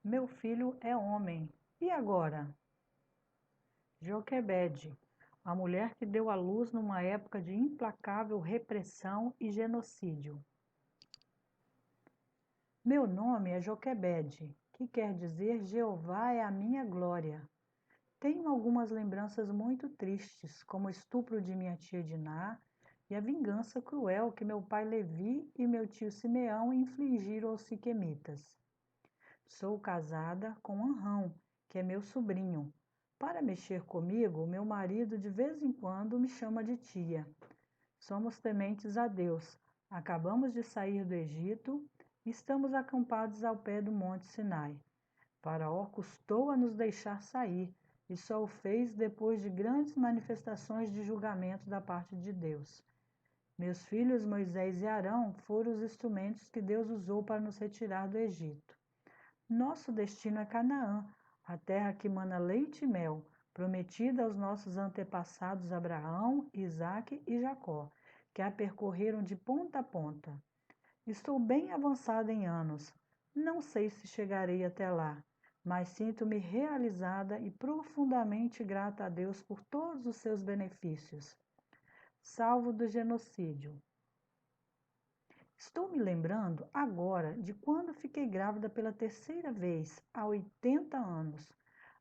Meu filho é homem. E agora? Joquebede, a mulher que deu à luz numa época de implacável repressão e genocídio. Meu nome é Joquebede, que quer dizer Jeová é a minha glória. Tenho algumas lembranças muito tristes, como o estupro de minha tia Diná e a vingança cruel que meu pai Levi e meu tio Simeão infligiram aos siquemitas. Sou casada com Anrão, que é meu sobrinho. Para mexer comigo, meu marido de vez em quando me chama de tia. Somos tementes a Deus. Acabamos de sair do Egito e estamos acampados ao pé do Monte Sinai. Faraó custou a nos deixar sair e só o fez depois de grandes manifestações de julgamento da parte de Deus. Meus filhos Moisés e Arão foram os instrumentos que Deus usou para nos retirar do Egito. Nosso destino é Canaã, a terra que mana leite e mel, prometida aos nossos antepassados Abraão, Isaque e Jacó, que a percorreram de ponta a ponta. Estou bem avançada em anos. Não sei se chegarei até lá, mas sinto-me realizada e profundamente grata a Deus por todos os seus benefícios. Salvo do genocídio. Estou me lembrando agora de quando fiquei grávida pela terceira vez, há 80 anos.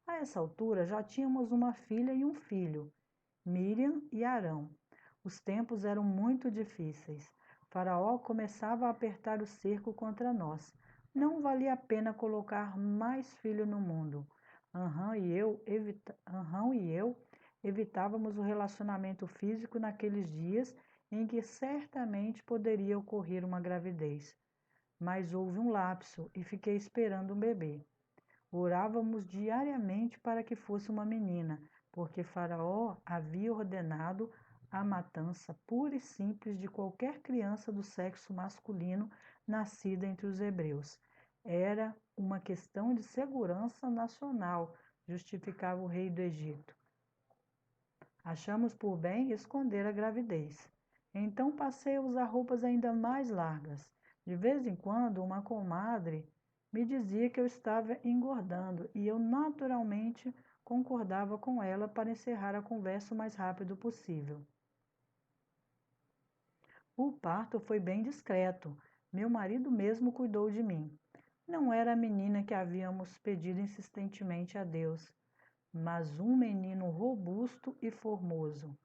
A essa altura já tínhamos uma filha e um filho, Miriam e Arão. Os tempos eram muito difíceis. Faraó começava a apertar o cerco contra nós. Não valia a pena colocar mais filho no mundo. Anrão e eu evitávamos o relacionamento físico naqueles dias em que certamente poderia ocorrer uma gravidez. Mas houve um lapso e fiquei esperando um bebê. Orávamos diariamente para que fosse uma menina, porque Faraó havia ordenado a matança pura e simples de qualquer criança do sexo masculino nascida entre os hebreus. Era uma questão de segurança nacional, justificava o rei do Egito. Achamos por bem esconder a gravidez. Então passei a usar roupas ainda mais largas. De vez em quando, uma comadre me dizia que eu estava engordando e eu naturalmente concordava com ela para encerrar a conversa o mais rápido possível. O parto foi bem discreto. Meu marido mesmo cuidou de mim. Não era a menina que havíamos pedido insistentemente a Deus, mas um menino robusto e formoso.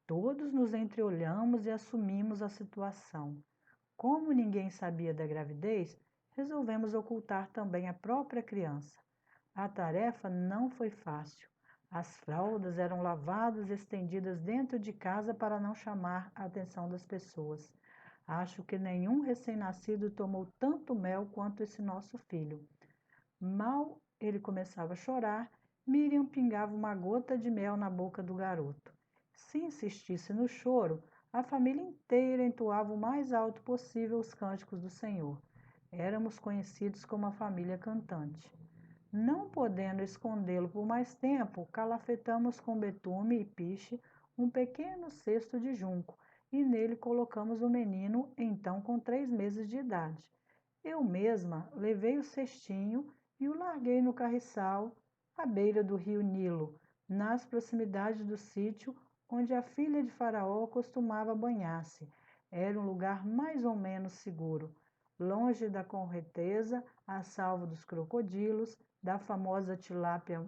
Todos nos entreolhamos e assumimos a situação. Como ninguém sabia da gravidez, resolvemos ocultar também a própria criança. A tarefa não foi fácil. As fraldas eram lavadas e estendidas dentro de casa para não chamar a atenção das pessoas. Acho que nenhum recém-nascido tomou tanto mel quanto esse nosso filho. Mal ele começava a chorar, Miriam pingava uma gota de mel na boca do garoto. Se insistisse no choro, a família inteira entoava o mais alto possível os cânticos do Senhor. Éramos conhecidos como a família cantante. Não podendo escondê-lo por mais tempo, calafetamos com betume e piche um pequeno cesto de junco e nele colocamos o menino, então com 3 meses de idade. Eu mesma levei o cestinho e o larguei no carriçal à beira do rio Nilo, nas proximidades do sítio onde a filha de Faraó costumava banhar-se. Era um lugar mais ou menos seguro, longe da correnteza, a salvo dos crocodilos, da famosa tilápia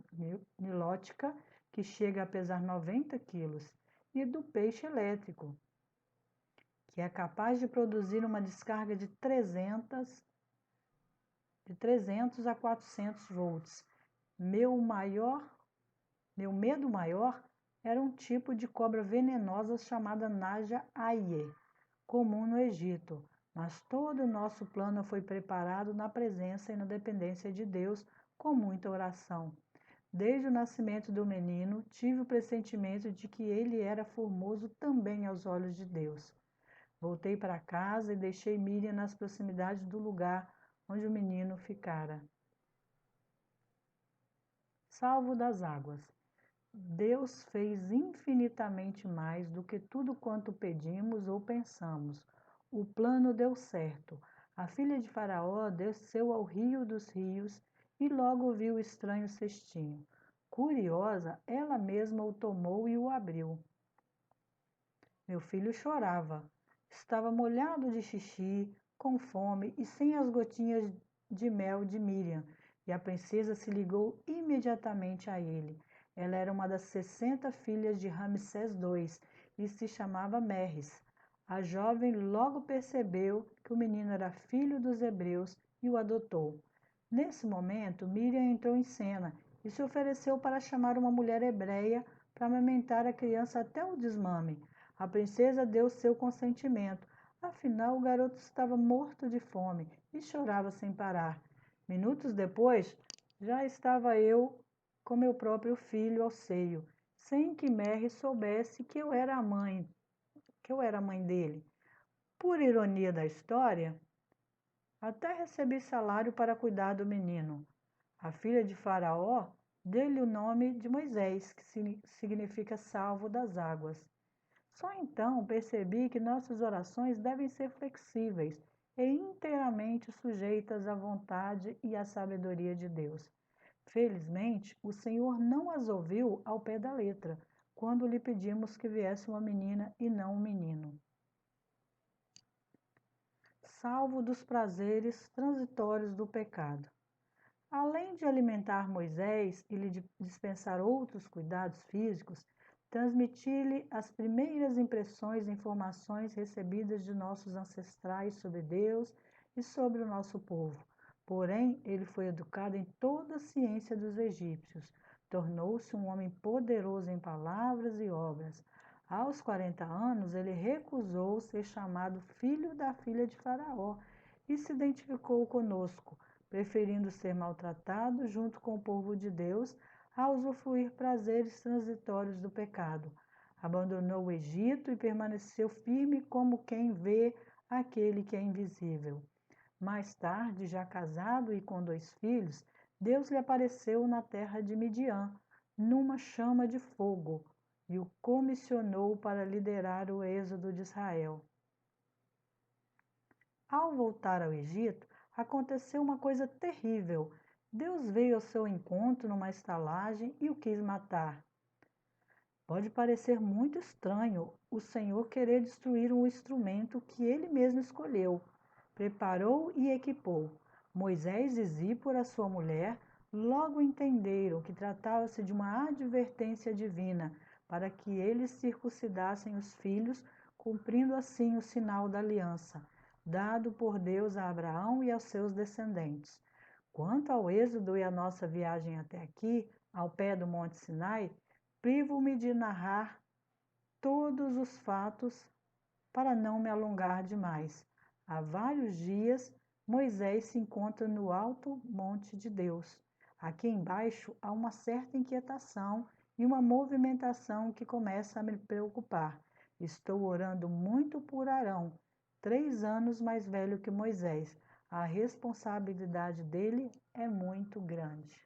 nilótica, que chega a pesar 90 quilos, e do peixe elétrico, que é capaz de produzir uma descarga de 300 a 400 volts. Meu medo maior era um tipo de cobra venenosa chamada Naja Aie, comum no Egito, mas todo o nosso plano foi preparado na presença e na dependência de Deus com muita oração. Desde o nascimento do menino, tive o pressentimento de que ele era formoso também aos olhos de Deus. Voltei para casa e deixei Miriam nas proximidades do lugar onde o menino ficara. Salvo das águas. Deus fez infinitamente mais do que tudo quanto pedimos ou pensamos. O plano deu certo. A filha de Faraó desceu ao rio dos rios e logo viu o estranho cestinho. Curiosa, ela mesma o tomou e o abriu. Meu filho chorava. Estava molhado de xixi, com fome e sem as gotinhas de mel de Miriam, e a princesa se ligou imediatamente a ele. Ela era uma das 60 filhas de Ramsés II e se chamava Merres. A jovem logo percebeu que o menino era filho dos hebreus e o adotou. Nesse momento, Miriam entrou em cena e se ofereceu para chamar uma mulher hebreia para amamentar a criança até o desmame. A princesa deu seu consentimento, afinal o garoto estava morto de fome e chorava sem parar. Minutos depois, já estava eu com meu próprio filho ao seio, sem que Mary soubesse que eu era a mãe dele. Por ironia da história, até recebi salário para cuidar do menino. A filha de Faraó deu-lhe o nome de Moisés, que significa salvo das águas. Só então percebi que nossas orações devem ser flexíveis e inteiramente sujeitas à vontade e à sabedoria de Deus. Felizmente, o Senhor não as ouviu ao pé da letra, quando lhe pedimos que viesse uma menina e não um menino. Salvo dos prazeres transitórios do pecado. Além de alimentar Moisés e lhe dispensar outros cuidados físicos, transmitir-lhe as primeiras impressões e informações recebidas de nossos ancestrais sobre Deus e sobre o nosso povo. Porém, ele foi educado em toda a ciência dos egípcios, tornou-se um homem poderoso em palavras e obras. Aos 40 anos, ele recusou ser chamado filho da filha de Faraó e se identificou conosco, preferindo ser maltratado junto com o povo de Deus a usufruir prazeres transitórios do pecado. Abandonou o Egito e permaneceu firme como quem vê aquele que é invisível. Mais tarde, já casado e com 2 filhos, Deus lhe apareceu na terra de Midian, numa chama de fogo, e o comissionou para liderar o êxodo de Israel. Ao voltar ao Egito, aconteceu uma coisa terrível. Deus veio ao seu encontro numa estalagem e o quis matar. Pode parecer muito estranho o Senhor querer destruir um instrumento que ele mesmo escolheu, preparou e equipou. Moisés e Zípora, sua mulher, logo entenderam que tratava-se de uma advertência divina para que eles circuncidassem os filhos, cumprindo assim o sinal da aliança, dado por Deus a Abraão e aos seus descendentes. Quanto ao êxodo e à nossa viagem até aqui, ao pé do Monte Sinai, privo-me de narrar todos os fatos para não me alongar demais. Há vários dias, Moisés se encontra no alto monte de Deus. Aqui embaixo há uma certa inquietação e uma movimentação que começa a me preocupar. Estou orando muito por Arão, 3 anos mais velho que Moisés. A responsabilidade dele é muito grande.